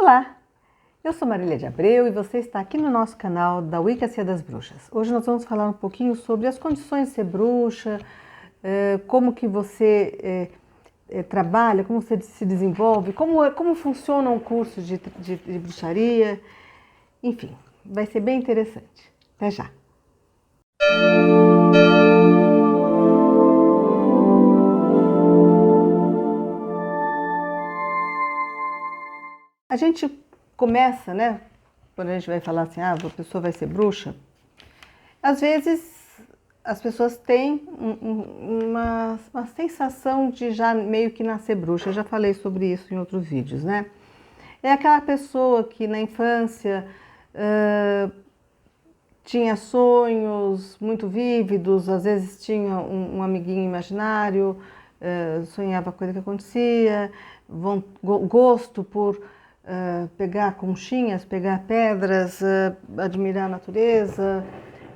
Olá, eu sou Marília de Abreu e você está aqui no nosso canal da Wicca das Bruxas. Hoje nós vamos falar um pouquinho sobre as condições de ser bruxa, como que você trabalha, como você se desenvolve, como funciona um curso de bruxaria, enfim, vai ser bem interessante. Até já! A gente começa, né? Quando a gente vai falar assim, a pessoa vai ser bruxa, às vezes as pessoas têm uma sensação de já meio que nascer bruxa. Eu já falei sobre isso em outros vídeos, né? É aquela pessoa que na infância tinha sonhos muito vívidos, às vezes tinha um amiguinho imaginário, sonhava coisa que acontecia, gosto por pegar conchinhas, pegar pedras, admirar a natureza,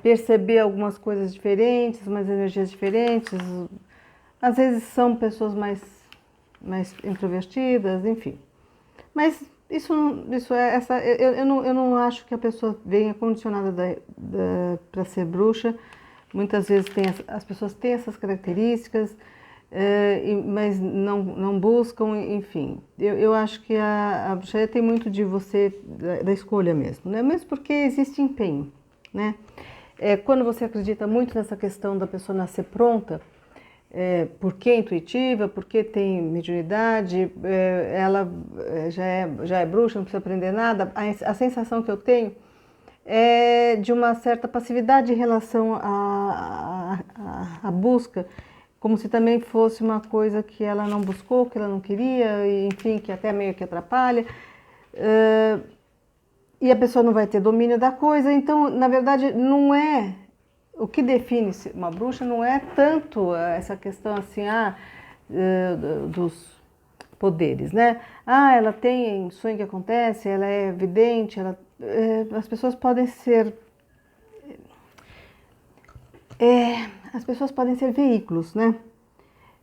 perceber algumas coisas diferentes, umas energias diferentes. Às vezes são pessoas mais introvertidas, enfim. Mas eu não acho que a pessoa venha condicionada para ser bruxa. Muitas vezes as pessoas têm essas características, mas não buscam, enfim. Eu acho que a bruxaria tem muito de você, da escolha mesmo, né? Mesmo porque existe empenho, né? Quando você acredita muito nessa questão da pessoa nascer pronta, porque é intuitiva, porque tem mediunidade, ela já é bruxa, não precisa aprender nada. A sensação que eu tenho é de uma certa passividade em relação à busca, como se também fosse uma coisa que ela não buscou, que ela não queria, e, enfim, que até meio que atrapalha. E a pessoa não vai ter domínio da coisa, então, na verdade, não é... O que define uma bruxa não é tanto essa questão assim, dos poderes, né? Ela tem sonho que acontece, ela é vidente, as pessoas podem ser... as pessoas podem ser veículos, né?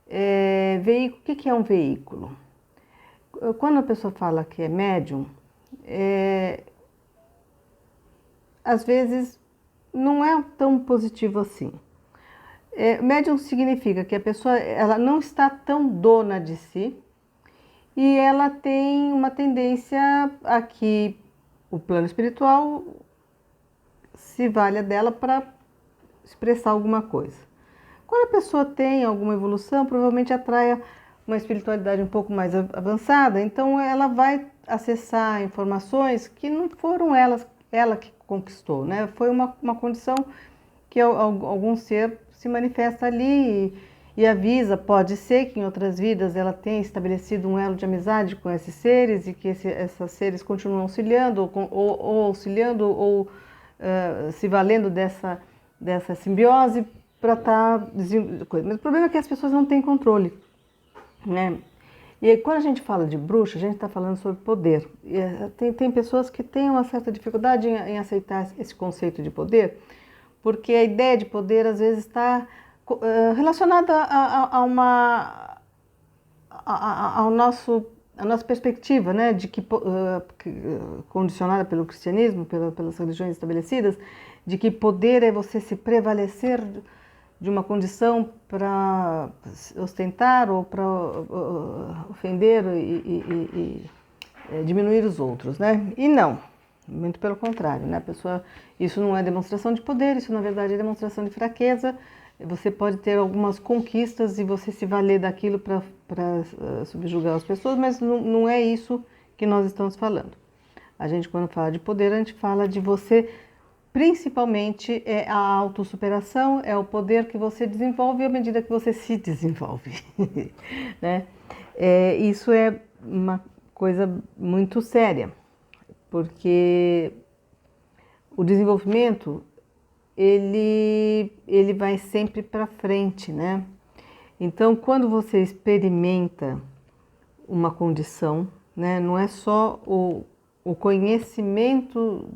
O que é um veículo? Quando a pessoa fala que é médium, às vezes não é tão positivo assim. Médium significa que a pessoa ela não está tão dona de si e ela tem uma tendência a que o plano espiritual se valha dela para expressar alguma coisa. Quando a pessoa tem alguma evolução, provavelmente atrai uma espiritualidade um pouco mais avançada, então ela vai acessar informações que não foram ela que conquistou, né? Foi uma condição que algum ser se manifesta ali e avisa. Pode ser que em outras vidas ela tenha estabelecido um elo de amizade com esses seres e que esses seres continuam auxiliando ou auxiliando ou se valendo dessa simbiose para estar... Mas o problema é que as pessoas não têm controle, né? E aí, quando a gente fala de bruxa, a gente está falando sobre poder. Tem pessoas que têm uma certa dificuldade em aceitar esse conceito de poder, porque a ideia de poder às vezes está relacionada à nossa perspectiva, né, condicionada pelo cristianismo, pelas religiões estabelecidas, de que poder é você se prevalecer de uma condição para ostentar ou para ofender e diminuir os outros, né? E não, muito pelo contrário, né? Isso não é demonstração de poder, isso na verdade é demonstração de fraqueza. Você pode ter algumas conquistas e você se valer daquilo para subjugar as pessoas, mas não é isso que nós estamos falando. A gente, quando fala de poder, a gente fala de você... Principalmente a autossuperação, é o poder que você desenvolve à medida que você se desenvolve, né? Isso é uma coisa muito séria, porque o desenvolvimento, ele vai sempre para frente, né? Então, quando você experimenta uma condição, né, não é só o conhecimento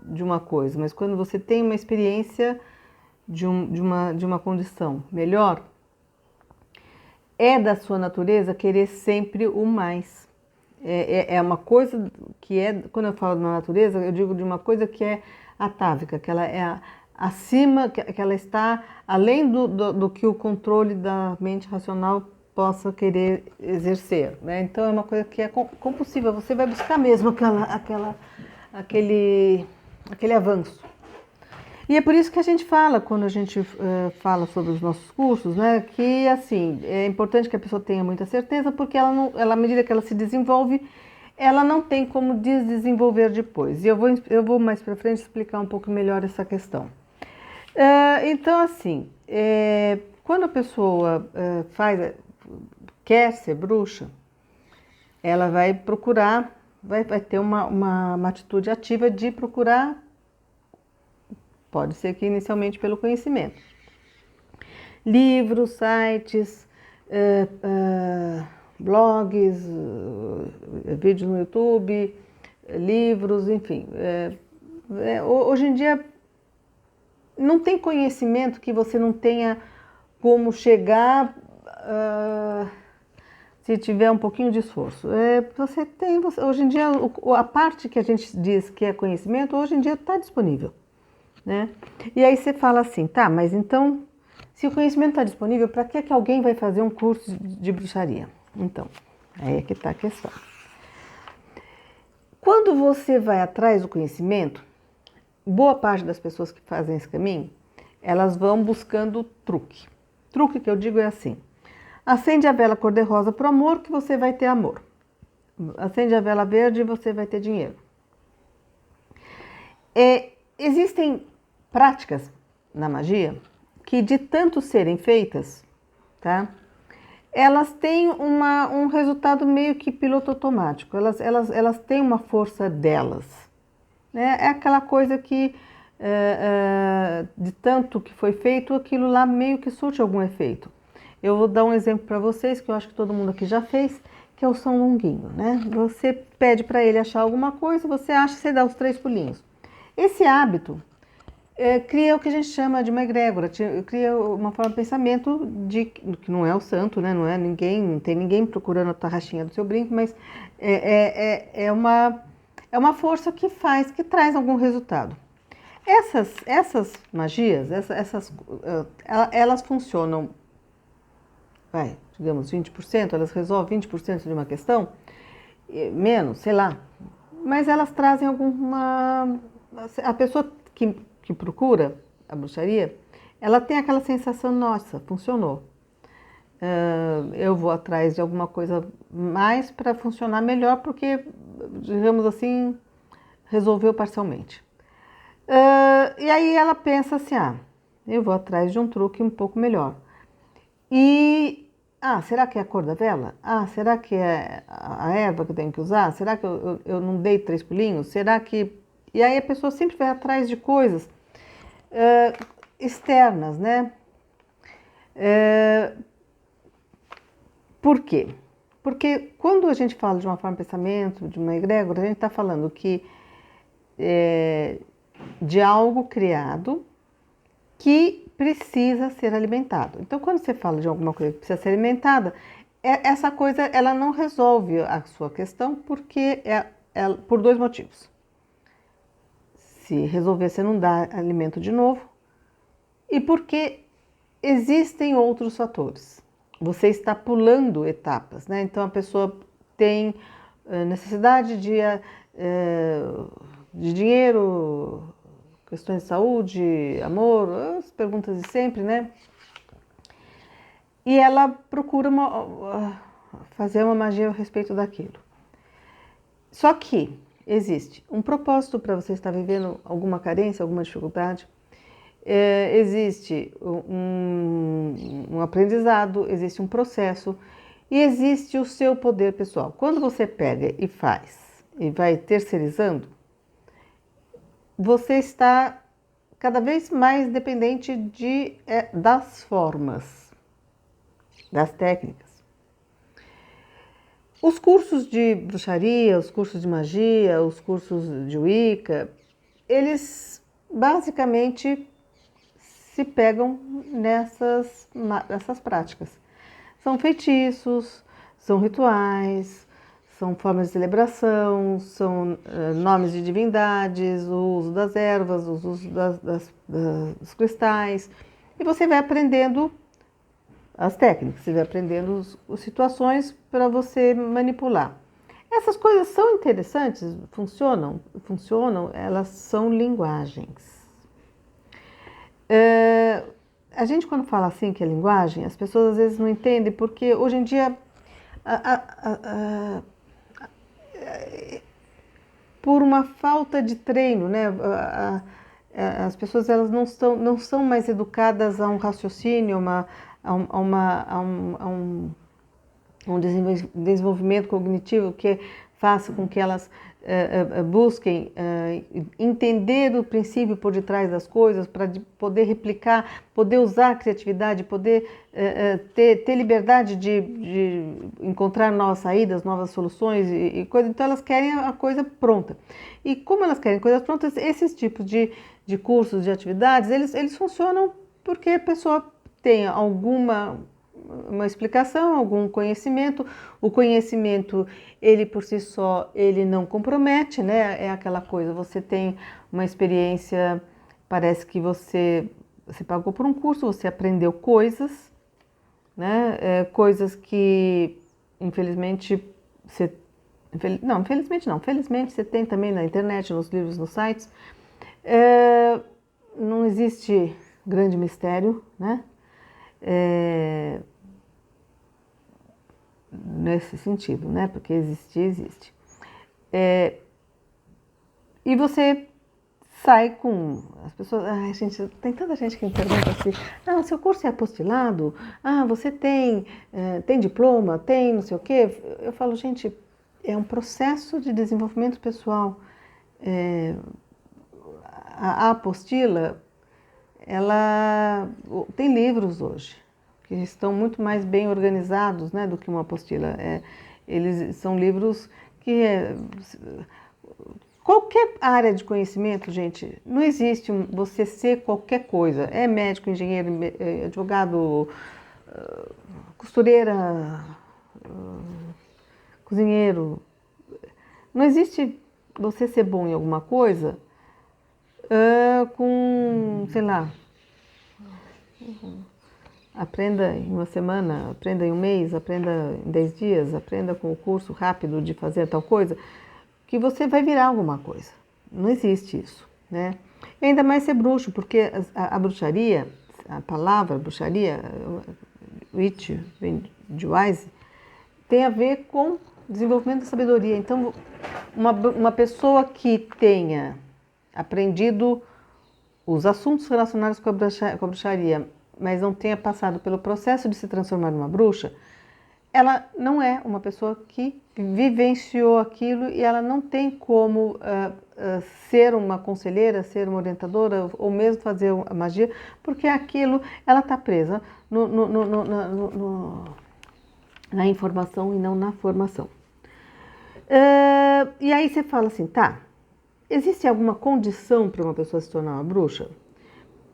de uma coisa, mas quando você tem uma experiência de uma condição melhor, é da sua natureza querer sempre o mais. É uma coisa que é, quando eu falo na natureza, eu digo de uma coisa que é atávica, que ela é acima, que ela está além do que o controle da mente racional possa querer exercer, né? Então é uma coisa que é compulsiva, você vai buscar mesmo aquele avanço. E é por isso que a gente fala, quando a gente fala sobre os nossos cursos, né, que assim, é importante que a pessoa tenha muita certeza, porque à medida que ela se desenvolve, ela não tem como desenvolver depois. E eu vou mais para frente explicar um pouco melhor essa questão. Então, assim, quando a pessoa quer ser bruxa, ela vai procurar, vai ter uma atitude ativa de procurar. Pode ser que inicialmente pelo conhecimento. Livros, sites, blogs, vídeos no YouTube, livros, enfim. Hoje em dia não tem conhecimento que você não tenha como chegar se tiver um pouquinho de esforço. Hoje em dia, a parte que a gente diz que é conhecimento, hoje em dia está disponível. Né? E aí você fala assim, tá, mas então, se o conhecimento está disponível, para que alguém vai fazer um curso de bruxaria? Então, aí é que está a questão. Quando você vai atrás do conhecimento, boa parte das pessoas que fazem esse caminho, elas vão buscando truque. Truque que eu digo é assim, acende a vela cor-de-rosa para o amor que você vai ter amor. Acende a vela verde e você vai ter dinheiro. Existem práticas na magia que, de tanto serem feitas, tá, elas têm um resultado meio que piloto automático. Elas têm uma força delas. Né? É aquela coisa que, de tanto que foi feito, aquilo lá meio que surte algum efeito. Eu vou dar um exemplo para vocês, que eu acho que todo mundo aqui já fez, que é o São Longuinho. Né? Você pede para ele achar alguma coisa, você acha, você dá os 3 pulinhos. Esse hábito cria o que a gente chama de uma egrégora, cria uma forma de pensamento que não é o santo, né? Não é ninguém, não tem ninguém procurando a tarraxinha do seu brinco, mas é uma força que traz algum resultado. Essas magias, elas funcionam, digamos 20%, elas resolvem 20% de uma questão, menos, sei lá, mas elas trazem a pessoa que procura a bruxaria, ela tem aquela sensação, nossa, funcionou. Eu vou atrás de alguma coisa mais para funcionar melhor, porque, digamos assim, resolveu parcialmente. E aí ela pensa assim, eu vou atrás de um truque um pouco melhor. Será que é a cor da vela? Será que é a erva que eu tenho que usar? Será que eu não dei 3 pulinhos? Será que... E aí a pessoa sempre vai atrás de coisas externas, né? Por quê? Porque quando a gente fala de uma forma de pensamento, de uma egrégora, a gente está falando de algo criado que precisa ser alimentado. Então, quando você fala de alguma coisa que precisa ser alimentada, essa coisa ela não resolve a sua questão porque por 2 motivos. Se resolver, você não dá alimento de novo, e porque existem outros fatores. Você está pulando etapas, né? Então a pessoa tem necessidade de dinheiro, questões de saúde, amor, as perguntas de sempre, né? E ela procura fazer uma magia a respeito daquilo. Só que existe um propósito para você estar vivendo alguma carência, alguma dificuldade. Existe um aprendizado, existe um processo e existe o seu poder pessoal. Quando você pega e faz e vai terceirizando, você está cada vez mais dependente das formas, das técnicas. Os cursos de bruxaria, os cursos de magia, os cursos de Wicca, eles basicamente se pegam nessas práticas. São feitiços, são rituais, são formas de celebração, são nomes de divindades, o uso das ervas, o uso dos cristais. E você vai aprendendo as técnicas, você vai aprendendo as situações para você manipular. Essas coisas são interessantes, funcionam, elas são linguagens. A gente quando fala assim que é linguagem, as pessoas às vezes não entendem, porque hoje em dia, por uma falta de treino, né, as pessoas elas não são mais educadas a um raciocínio, a um desenvolvimento cognitivo que faça com que elas busquem entender o princípio por detrás das coisas, para poder replicar, poder usar a criatividade, poder ter liberdade de encontrar novas saídas, novas soluções e coisas. Então elas querem a coisa pronta. E como elas querem coisas prontas, esses tipos de cursos, de atividades, eles funcionam porque a pessoa tem uma explicação, algum conhecimento. O conhecimento, ele por si só, ele não compromete, né? É aquela coisa, você tem uma experiência, parece que você pagou por um curso, você aprendeu coisas, né? Coisas que, infelizmente, felizmente você tem também na internet, nos livros, nos sites. Não existe grande mistério, né? Nesse sentido, né? Porque existir, existe. E você sai com as pessoas. Ai, gente, tem tanta gente que me pergunta assim: o seu curso é apostilado? Você tem diploma? Tem não sei o quê? Eu falo, gente, é um processo de desenvolvimento pessoal. A apostila, ela tem livros hoje que estão muito mais bem organizados, né, do que uma apostila. Eles são livros que qualquer área de conhecimento, gente, não existe você ser qualquer coisa. É médico, engenheiro, advogado, costureira, cozinheiro. Não existe você ser bom em alguma coisa com, sei lá, aprenda em uma semana, aprenda em um mês, aprenda em 10 dias, aprenda com o curso rápido de fazer tal coisa, que você vai virar alguma coisa. Não existe isso, né? E ainda mais ser bruxo, porque a bruxaria, a palavra bruxaria, witch, vem de wise, tem a ver com desenvolvimento da sabedoria. Então, uma pessoa que tenha aprendido os assuntos relacionados com a bruxaria, mas não tenha passado pelo processo de se transformar numa bruxa, ela não é uma pessoa que vivenciou aquilo e ela não tem como ser uma conselheira, ser uma orientadora ou mesmo fazer a magia, porque aquilo, ela está presa na informação e não na formação. E aí você fala assim, tá, existe alguma condição para uma pessoa se tornar uma bruxa?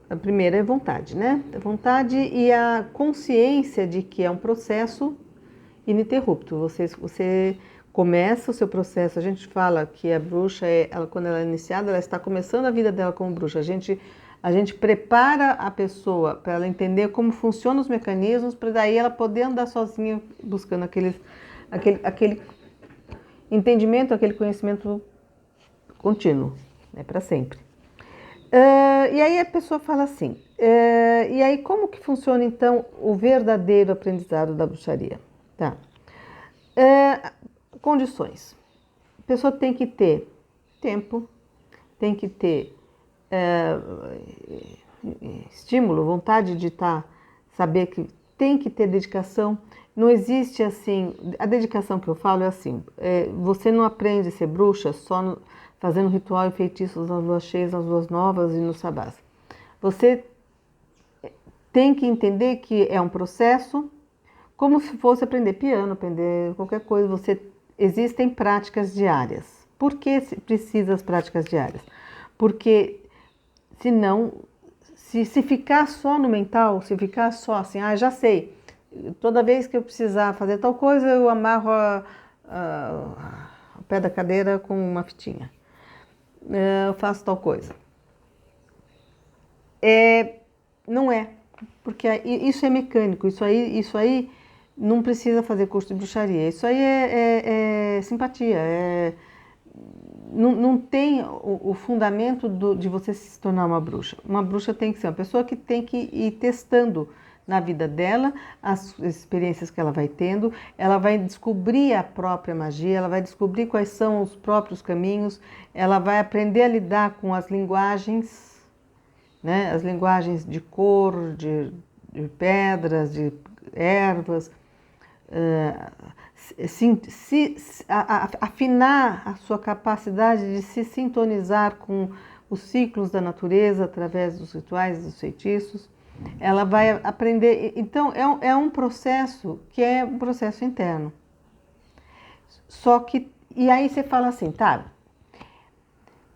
A primeira é vontade, né? A vontade e a consciência de que é um processo ininterrupto. Você começa o seu processo, a gente fala que a bruxa, quando ela é iniciada, ela está começando a vida dela como bruxa. A gente prepara a pessoa para ela entender como funcionam os mecanismos, para daí ela poder andar sozinha buscando aquele entendimento, aquele conhecimento contínuo, né, para sempre. E aí a pessoa fala assim, e aí como que funciona então o verdadeiro aprendizado da bruxaria? Tá. Condições. A pessoa tem que ter tempo, tem que ter estímulo, vontade de saber que tem que ter dedicação. Não existe assim, a dedicação que eu falo é assim, você não aprende a ser bruxa só fazendo ritual e feitiços nas luas cheias, nas luas novas e nos sabás. Você tem que entender que é um processo, como se fosse aprender piano, aprender qualquer coisa. Existem práticas diárias. Por que precisa das práticas diárias? Porque senão, se ficar só no mental, se ficar só assim, já sei, toda vez que eu precisar fazer tal coisa, eu amarro ao pé da cadeira com uma fitinha. Eu faço tal coisa. Não é, porque isso é mecânico, isso aí não precisa fazer curso de bruxaria, isso aí é simpatia, não tem o fundamento de você se tornar uma bruxa. Uma bruxa tem que ser uma pessoa que tem que ir testando na vida dela as experiências que ela vai tendo, ela vai descobrir a própria magia, ela vai descobrir quais são os próprios caminhos, ela vai aprender a lidar com as linguagens, né? As linguagens de cor, de pedras, de ervas, afinar a sua capacidade de se sintonizar com os ciclos da natureza através dos rituais, dos feitiços. Ela vai aprender. Então, é um processo que é um processo interno. Só que, e aí você fala assim, tá?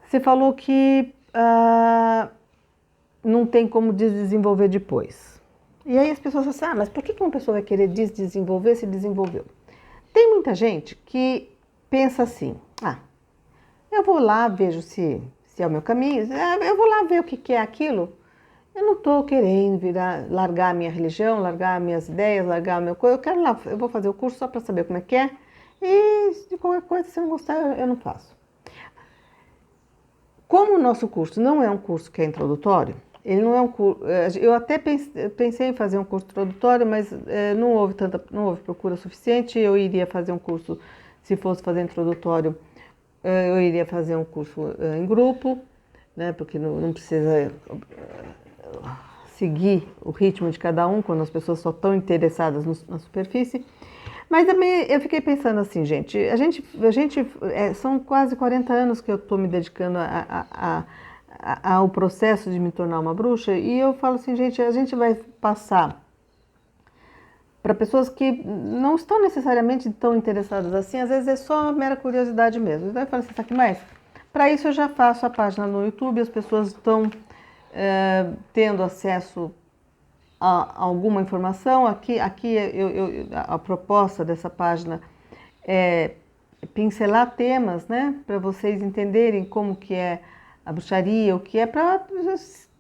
Você falou que não tem como desenvolver depois. E aí as pessoas falam assim, mas por que uma pessoa vai querer desenvolver se desenvolveu? Tem muita gente que pensa assim, eu vou lá, vejo se é o meu caminho, eu vou lá ver o que é aquilo. Eu não estou querendo largar a minha religião, largar minhas ideias, largar o meu coisa. Eu vou fazer o curso só para saber como é que é. E de qualquer coisa, se eu não gostar, eu não faço. Como o nosso curso não é um curso que é introdutório, ele não é um curso. Eu até pensei em fazer um curso introdutório, mas não houve procura suficiente. Eu iria fazer um curso, se fosse fazer introdutório, eu iria fazer um curso em grupo, né? Porque não precisa seguir o ritmo de cada um quando as pessoas só estão interessadas na superfície. Mas também eu fiquei pensando assim, gente, são quase 40 anos que eu estou me dedicando ao processo de me tornar uma bruxa, e eu falo assim, gente, a gente vai passar para pessoas que não estão necessariamente tão interessadas assim, às vezes é só mera curiosidade mesmo. Então eu falo assim, sabe o que mais? Para isso eu já faço a página no YouTube, as pessoas estão tendo acesso a alguma informação. Aqui a proposta dessa página é pincelar temas, né, para vocês entenderem como que é a bruxaria, o que é, para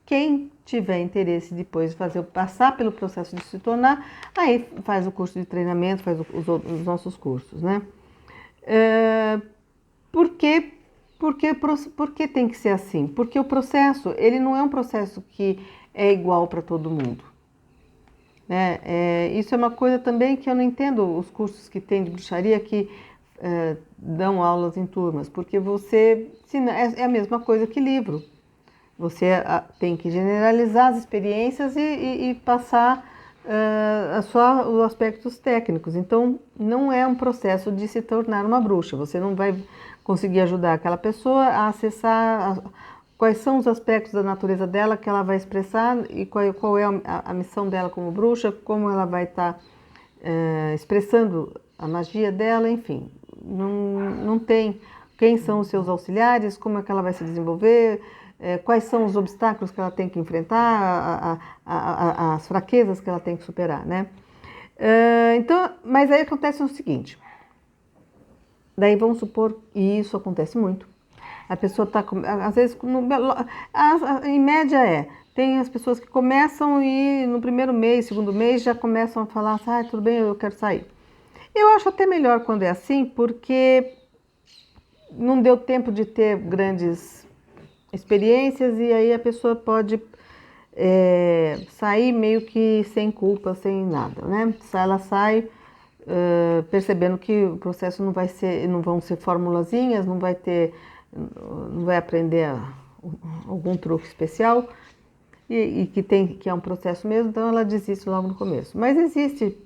quem tiver interesse depois de passar pelo processo de se tornar, aí faz o curso de treinamento, faz os nossos cursos, né? Por que tem que ser assim? Porque o processo, ele não é um processo que é igual para todo mundo. Né? Isso é uma coisa também que eu não entendo, os cursos que tem de bruxaria que dão aulas em turmas, porque é a mesma coisa que livro. Você tem que generalizar as experiências e passar só os aspectos técnicos. Então, não é um processo de se tornar uma bruxa. Você não vai conseguir ajudar aquela pessoa a acessar quais são os aspectos da natureza dela que ela vai expressar e qual é a missão dela como bruxa, como ela vai estar expressando a magia dela, enfim. Não tem quem são os seus auxiliares, como é que ela vai se desenvolver, quais são os obstáculos que ela tem que enfrentar, as fraquezas que ela tem que superar, né? Então, mas aí acontece o seguinte, daí vamos supor, e isso acontece muito, a pessoa está, às vezes, em média tem as pessoas que começam e no primeiro mês, segundo mês, já começam a falar assim, tudo bem, eu quero sair. Eu acho até melhor quando é assim, porque não deu tempo de ter grandes experiências e aí a pessoa pode sair meio que sem culpa, sem nada, né? Ela sai percebendo que o processo não vão ser formulazinhas, não vai aprender algum truque especial e que é um processo mesmo, então ela desiste logo no começo. Mas existe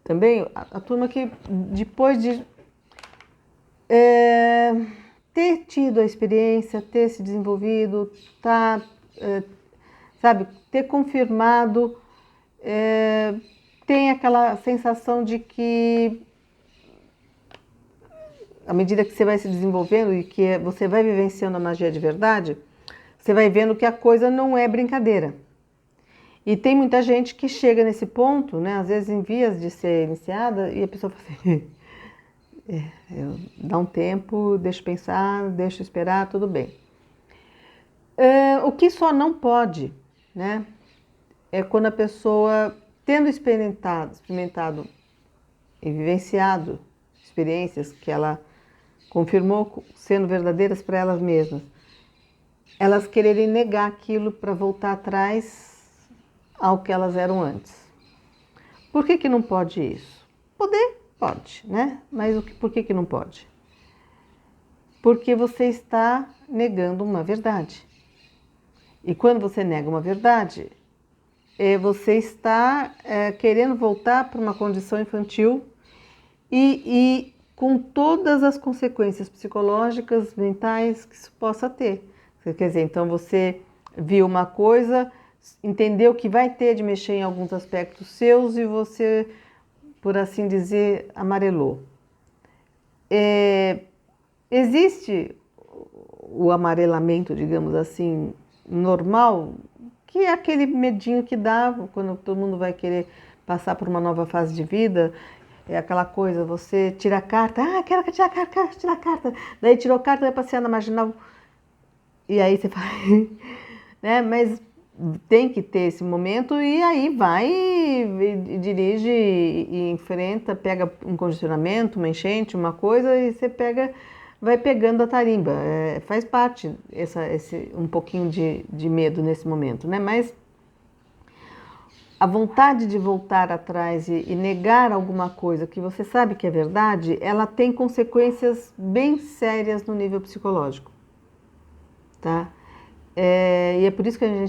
também a turma que depois de ter tido a experiência, ter se desenvolvido, ter confirmado, tem aquela sensação de que à medida que você vai se desenvolvendo e que você vai vivenciando a magia de verdade, você vai vendo que a coisa não é brincadeira. E tem muita gente que chega nesse ponto, né, às vezes em vias de ser iniciada, e a pessoa fala assim, Dá um tempo, deixa pensar, deixa esperar, tudo bem. O que só não pode, né, é quando a pessoa, tendo experimentado e vivenciado experiências que ela confirmou sendo verdadeiras para elas mesmas, elas quererem negar aquilo para voltar atrás ao que elas eram antes. Por que não pode isso? Poder? Pode, né? Mas por que não pode? Porque você está negando uma verdade. E quando você nega uma verdade, você está querendo voltar para uma condição infantil e com todas as consequências psicológicas, mentais que isso possa ter. Quer dizer, então você viu uma coisa, entendeu que vai ter de mexer em alguns aspectos seus e você, por assim dizer, amarelou. Existe o amarelamento, digamos assim, normal, que é aquele medinho que dá quando todo mundo vai querer passar por uma nova fase de vida. É aquela coisa, você tira a carta, quero tirar a carta. Daí tirou a carta, vai passear na Marginal. E aí você fala, né? Mas tem que ter esse momento e aí vai e dirige e enfrenta, pega um condicionamento, uma enchente, uma coisa e você vai pegando a tarimba. Faz parte um pouquinho de medo nesse momento, né? Mas a vontade de voltar atrás e negar alguma coisa que você sabe que é verdade, ela tem consequências bem sérias no nível psicológico, tá? E é por isso que a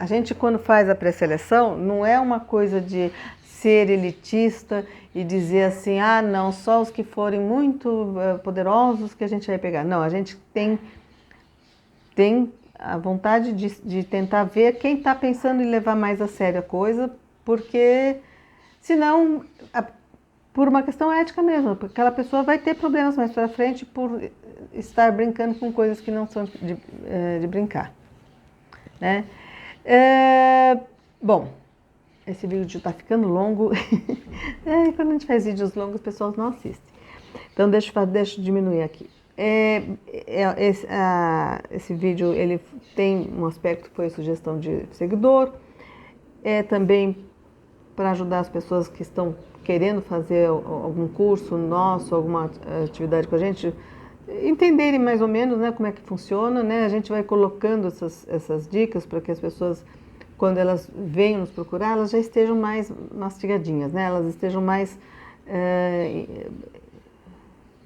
gente quando faz a pré-seleção, não é uma coisa de ser elitista e dizer assim, não, só os que forem muito poderosos que a gente vai pegar. Não, a gente tem a vontade de tentar ver quem está pensando em levar mais a sério a coisa, porque senão, por uma questão ética mesmo, porque aquela pessoa vai ter problemas mais para frente por estar brincando com coisas que não são de brincar, né? Bom, esse vídeo está ficando longo. Quando a gente faz vídeos longos, as pessoas não assistem. Então, deixa eu diminuir aqui. Esse vídeo ele tem um aspecto que foi sugestão de seguidor, também para ajudar as pessoas que estão querendo fazer algum curso nosso, alguma atividade com a gente, entenderem mais ou menos, né, como é que funciona, né? A gente vai colocando essas dicas para que as pessoas, quando elas venham nos procurar, elas já estejam mais mastigadinhas, né? Elas estejam mais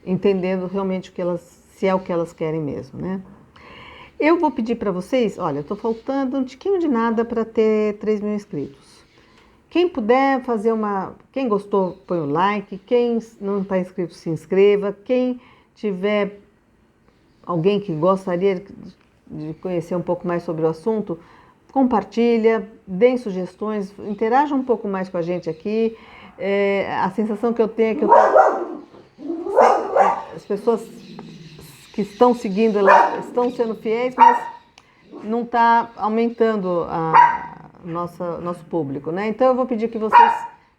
entendendo realmente se é o que elas querem mesmo, né? Eu vou pedir para vocês, olha, estou faltando um tiquinho de nada para ter 3.000 inscritos. Quem puder fazer quem gostou, põe o like, quem não está inscrito, se inscreva, quem tiver alguém que gostaria de conhecer um pouco mais sobre o assunto, compartilha, deem sugestões, interaja um pouco mais com a gente aqui. A sensação que eu tenho é que as pessoas que estão seguindo, elas estão sendo fiéis, mas não está aumentando nosso público, né? Então eu vou pedir que vocês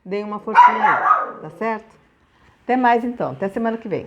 deem uma forcinha aí, tá certo? Até mais então, até semana que vem.